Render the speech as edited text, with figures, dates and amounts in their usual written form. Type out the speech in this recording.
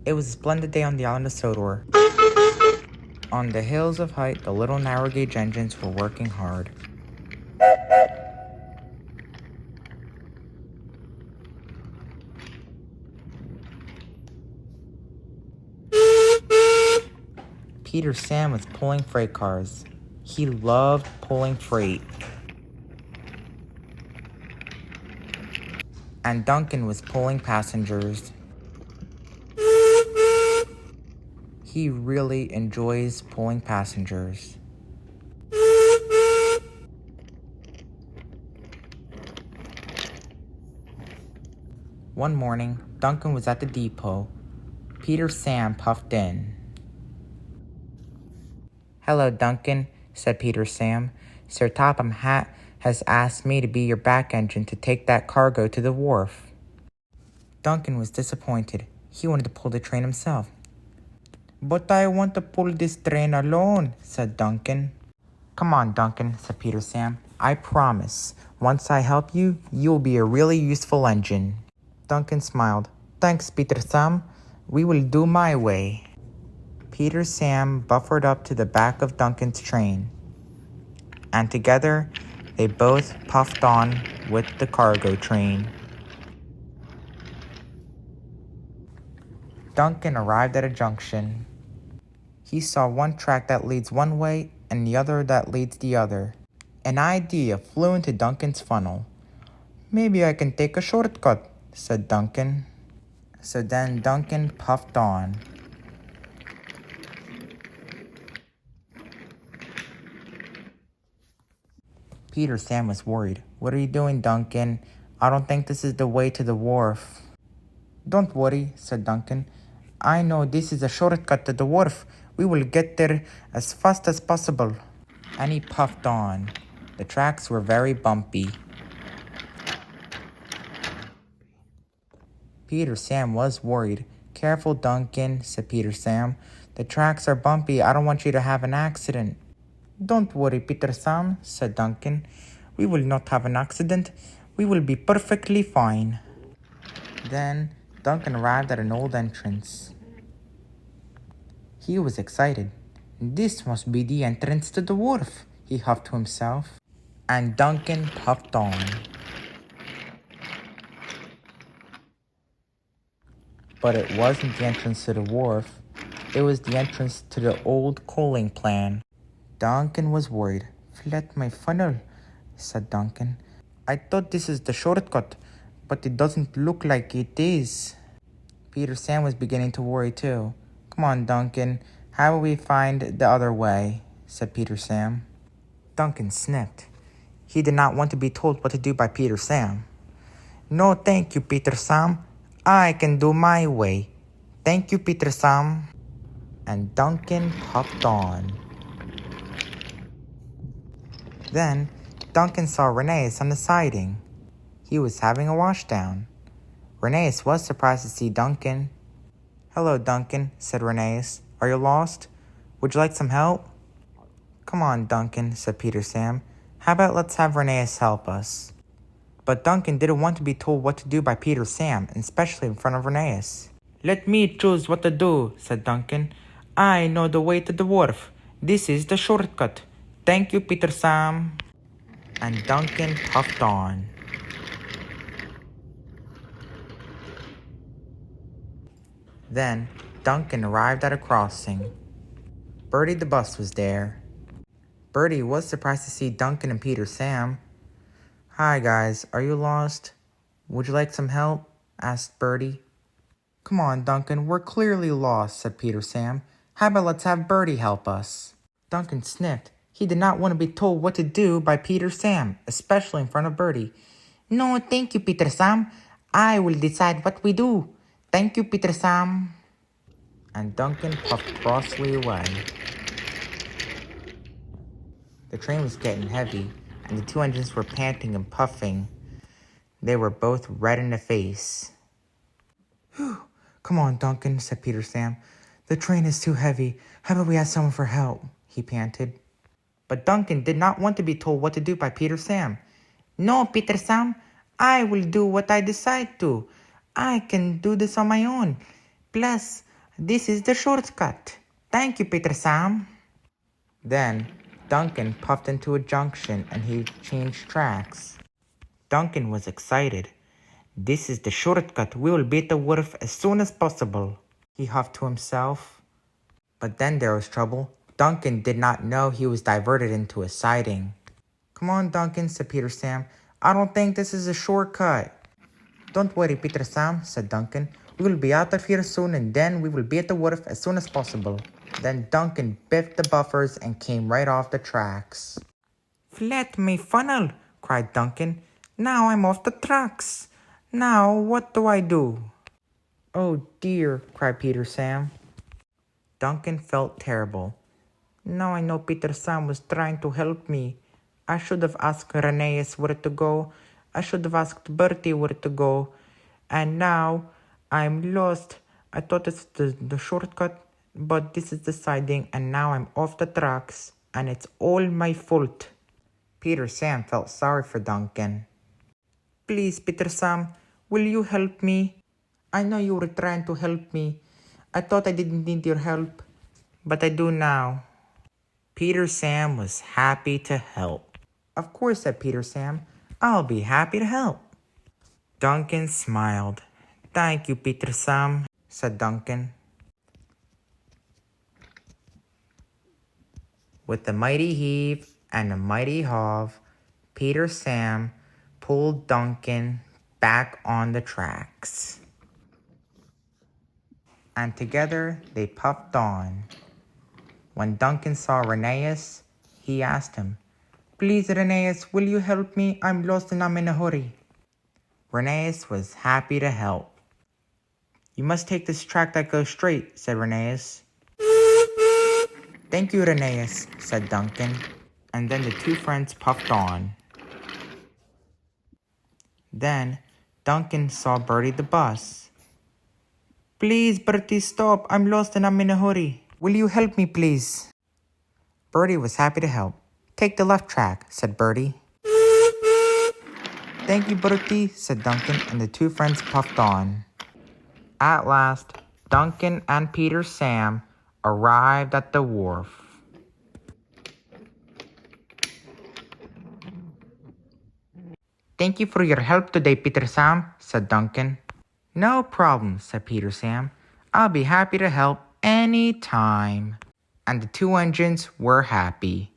It was a splendid day on the island of Sodor. On the hills of Height, the little narrow-gauge engines were working hard. Peter Sam was pulling freight cars. He loved pulling freight. And Duncan was pulling passengers. He really enjoys pulling passengers. One morning, Duncan was at the depot. Peter Sam puffed in. "Hello, Duncan," said Peter Sam. "Sir Topham Hatt has asked me to be your back engine to take that cargo to the wharf." Duncan was disappointed. He wanted to pull the train himself. "But I want to pull this train alone," said Duncan. "Come on, Duncan," said Peter Sam. "I promise, once I help you, you'll be a really useful engine." Duncan smiled. "Thanks, Peter Sam. We will do my way." Peter Sam buffered up to the back of Duncan's train, and together they both puffed on with the cargo train. Duncan arrived at a junction. He saw one track that leads one way and the other that leads the other. An idea flew into Duncan's funnel. "Maybe I can take a shortcut," said Duncan. So then Duncan puffed on. Peter Sam was worried. "What are you doing, Duncan? I don't think this is the way to the wharf." "Don't worry," said Duncan. "I know this is a shortcut to the wharf. We will get there as fast as possible." And he puffed on. The tracks were very bumpy. Peter Sam was worried. "Careful, Duncan," said Peter Sam. "The tracks are bumpy. I don't want you to have an accident." "Don't worry, Peter Sam," said Duncan. "We will not have an accident. We will be perfectly fine." Then Duncan arrived at an old entrance. He was excited. "This must be the entrance to the wharf," he huffed to himself. And Duncan puffed on. But it wasn't the entrance to the wharf. It was the entrance to the old coaling plant. Duncan was worried. "Flat my funnel," said Duncan. "I thought this is the shortcut, but it doesn't look like it is." Peter Sam was beginning to worry too. "Come on, Duncan. How will we find the other way?" said Peter Sam. Duncan sniffed. He did not want to be told what to do by Peter Sam. "No, thank you, Peter Sam. I can do my way. Thank you, Peter Sam." And Duncan puffed on. Then Duncan saw Rheneas on the siding. He was having a washdown. Rheneas was surprised to see Duncan. "Hello, Duncan," said Rheneas. "Are you lost? Would you like some help?" "Come on, Duncan," said Peter Sam. "How about let's have Rheneas help us?" But Duncan didn't want to be told what to do by Peter Sam, especially in front of Rheneas. "Let me choose what to do," said Duncan. "I know the way to the wharf. This is the shortcut. Thank you, Peter Sam." And Duncan puffed on. Then Duncan arrived at a crossing. Bertie the bus was there. Bertie was surprised to see Duncan and Peter Sam. "Hi guys, are you lost? Would you like some help?" asked Bertie. "Come on, Duncan, we're clearly lost," said Peter Sam. "How about let's have Bertie help us?" Duncan sniffed. He did not want to be told what to do by Peter Sam, especially in front of Bertie. "No, thank you, Peter Sam. I will decide what we do. Thank you, Peter Sam." And Duncan puffed crossly away. The train was getting heavy, and the two engines were panting and puffing. They were both red in the face. "Whew, come on, Duncan," said Peter Sam. "The train is too heavy. How about we ask someone for help?" he panted. But Duncan did not want to be told what to do by Peter Sam. "No, Peter Sam, I will do what I decide to. I can do this on my own. Plus, This is the shortcut. Thank you, Peter Sam. Then, Duncan puffed into a junction and he changed tracks. Duncan was excited. This is the shortcut. We will be at the wharf as soon as possible, he huffed to himself. But then there was trouble. Duncan did not know he was diverted into a siding. Come on, Duncan, said Peter Sam. I don't think this is a shortcut. Don't worry, Peter Sam, said Duncan. We will be out of here soon and then we will be at the wharf as soon as possible. Then Duncan biffed the buffers and came right off the tracks. Flat me funnel, cried Duncan. Now I'm off the tracks. Now what do I do? Oh dear, cried Peter Sam. Duncan felt terrible. Now I know Peter Sam was trying to help me. I should have asked Rheneas where to go. I should have asked Bertie where to go. And now I'm lost. I thought it's the shortcut, but this is the siding, and now I'm off the tracks, and it's all my fault. Peter Sam felt sorry for Duncan. Please, Peter Sam, will you help me? I know you were trying to help me. I thought I didn't need your help, but I do now. Peter Sam was happy to help. Of course, said Peter Sam. I'll be happy to help. Duncan smiled. Thank you, Peter Sam, said Duncan. With a mighty heave and a mighty hove, Peter Sam pulled Duncan back on the tracks. And together they puffed on. When Duncan saw Rheneas, he asked him, Please, Rheneas, will you help me? I'm lost and I'm in a hurry. Rheneas was happy to help. You must take this track that goes straight, said Rheneas. Thank you, Rheneas, said Duncan. And then the two friends puffed on. Then Duncan saw Bertie the bus. Please, Bertie, stop. I'm lost and I'm in a hurry. Will you help me, please? Bertie was happy to help. Take the left track, said Bertie. Thank you, Bertie, said Duncan, and the two friends puffed on. At last, Duncan and Peter Sam arrived at the wharf. Thank you for your help today, Peter Sam, said Duncan. No problem, said Peter Sam. I'll be happy to help any time. And the two engines were happy.